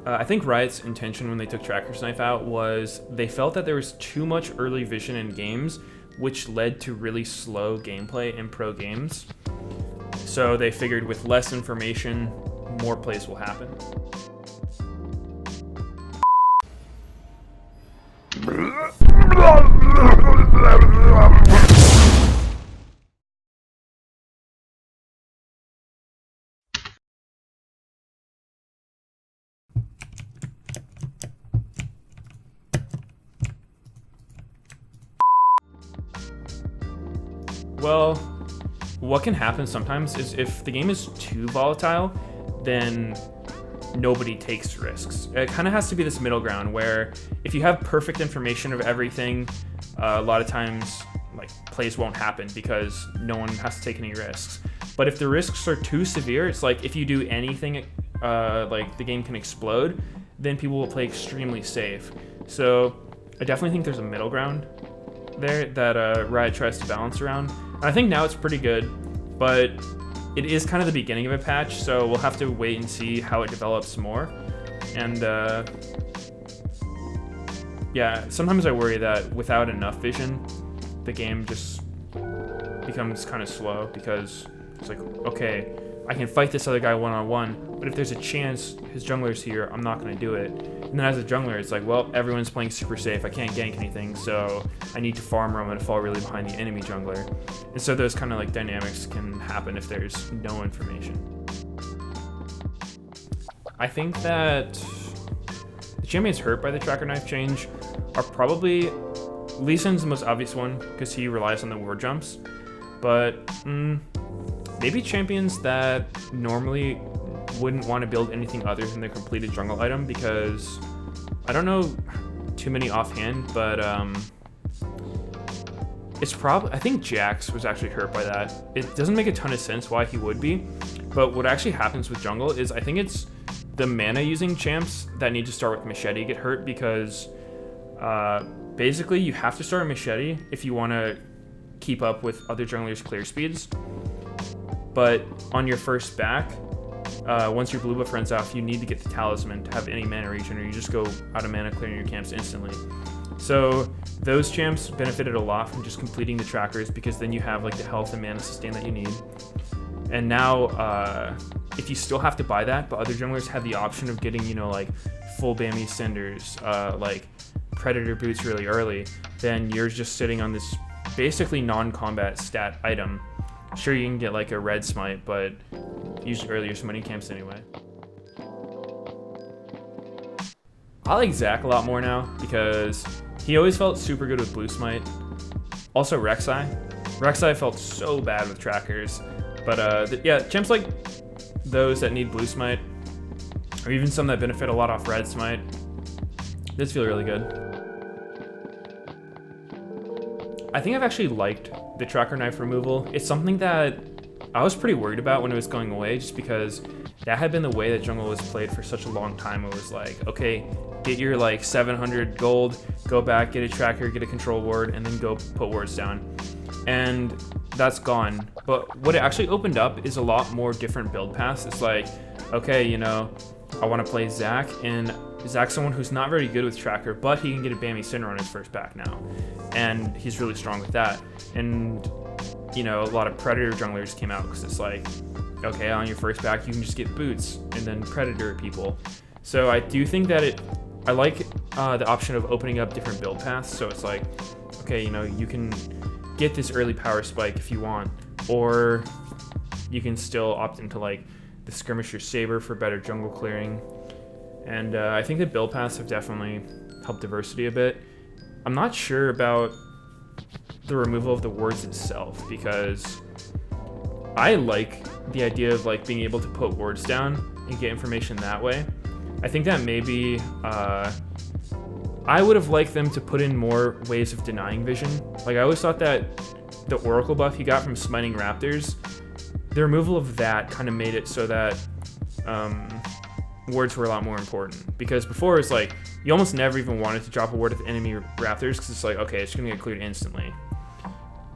I think Riot's intention when they took Tracker's Knife out was they felt that there was too much early vision in games, which led to really slow gameplay in pro games. So they figured with less information, more plays will happen. Well, what can happen sometimes is if the game is too volatile, then nobody takes risks. It kind of has to be this middle ground where if you have perfect information of everything, a lot of times like plays won't happen because no one has to take any risks. But if the risks are too severe, it's like if you do anything like the game can explode, then people will play extremely safe. So I definitely think there's a middle ground there that Riot tries to balance around. And I think now it's pretty good, but it is kind of the beginning of a patch, so we'll have to wait and see how it develops more. And yeah, sometimes I worry that without enough vision, the game just becomes kind of slow because it's like, okay, I can fight this other guy one-on-one, but if there's a chance his jungler's here, I'm not going to do it. And then as a jungler, it's like, well, everyone's playing super safe. I can't gank anything, so I need to farm roam and fall really behind the enemy jungler. And so those kind of like dynamics can happen if there's no information. I think that the champions hurt by the Tracker Knife change are probably... Lee Sin's the most obvious one because he relies on the ward jumps, but maybe champions that normally wouldn't want to build anything other than their completed jungle item, because I don't know too many offhand, but it's probably, I think Jax was actually hurt by that. It doesn't make a ton of sense why he would be, but what actually happens with jungle is I think it's the mana using champs that need to start with Machete get hurt, because basically you have to start a Machete if you want to keep up with other junglers' clear speeds. But on your first back, once your blue buff runs off, you need to get the talisman to have any mana regen, or you just go out of mana clearing your camps instantly. So those champs benefited a lot from just completing the trackers, because then you have like the health and mana sustain that you need. And now, if you still have to buy that, but other junglers have the option of getting, you know, like full Bammy Cinders, like Predator Boots really early, then you're just sitting on this basically non-combat stat item. Sure, you can get like a red smite, but usually earlier summoning camps anyway. I like Zac a lot more now because he always felt super good with blue smite. Also Rek'Sai. Rek'Sai felt so bad with trackers, but yeah, champs like those that need blue smite, or even some that benefit a lot off red smite, this feel really good. I think I've actually liked the Tracker Knife removal. It's something that I was pretty worried about when it was going away, just because that had been the way that jungle was played for such a long time. It was like, okay, get your like 700 gold, go back, get a tracker, get a control ward, and then go put wards down. And that's gone. But what it actually opened up is a lot more different build paths. It's like, okay, you know, I want to play Zac, and Zac's someone who's not very good with tracker, but he can get a Bammy Cinder on his first back now. And he's really strong with that. And, you know, a lot of Predator junglers came out because it's like, okay, on your first back, you can just get boots and then Predator people. So I do think that I like the option of opening up different build paths. So it's like, okay, you know, you can get this early power spike if you want, or you can still opt into like the Skirmisher Saber for better jungle clearing. And I think the build paths have definitely helped diversity a bit. I'm not sure about the removal of the wards itself, because I like the idea of like being able to put wards down and get information that way. I think that maybe I would have liked them to put in more ways of denying vision. Like I always thought that the Oracle buff you got from smiting raptors, the removal of that kind of made it so that wards were a lot more important, because before it's like you almost never even wanted to drop a ward at the enemy raptors because it's like, okay, it's gonna get cleared instantly.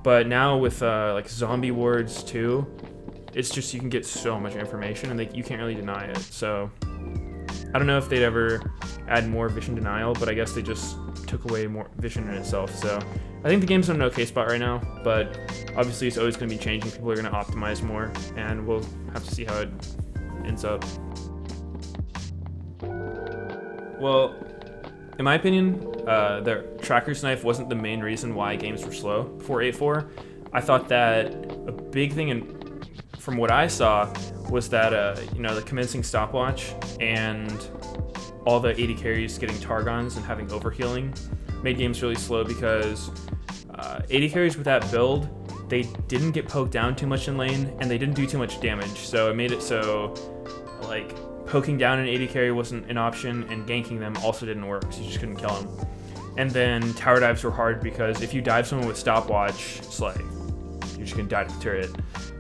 But now with like zombie wards too, it's just you can get so much information and you can't really deny it. So I don't know if they'd ever add more vision denial, but I guess they just took away more vision in itself. So I think the game's in an okay spot right now, but obviously it's always going to be changing. People are going to optimize more, and we'll have to see how it ends up. Well, in my opinion, the tracker's knife wasn't the main reason why games were slow before 8.4. I thought that a big thing, from what I saw, was that the commencing stopwatch and all the 80 carries getting Targons and having overhealing made games really slow, because 80 carries with that build, they didn't get poked down too much in lane, and they didn't do too much damage. So it made it so, like, poking down an 80 carry wasn't an option, and ganking them also didn't work, so you just couldn't kill them. And then tower dives were hard, because if you dive someone with stopwatch, it's like, you're just gonna die to the turret.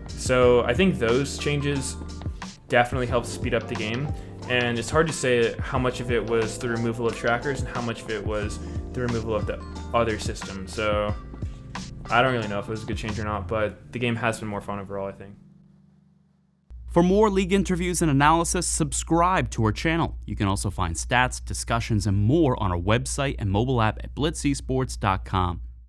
So I think those changes definitely helped speed up the game, and it's hard to say how much of it was the removal of trackers and how much of it was the removal of the other system. So I don't really know if it was a good change or not, but the game has been more fun overall, I think. For more League interviews and analysis, subscribe to our channel. You can also find stats, discussions, and more on our website and mobile app at blitzesports.com.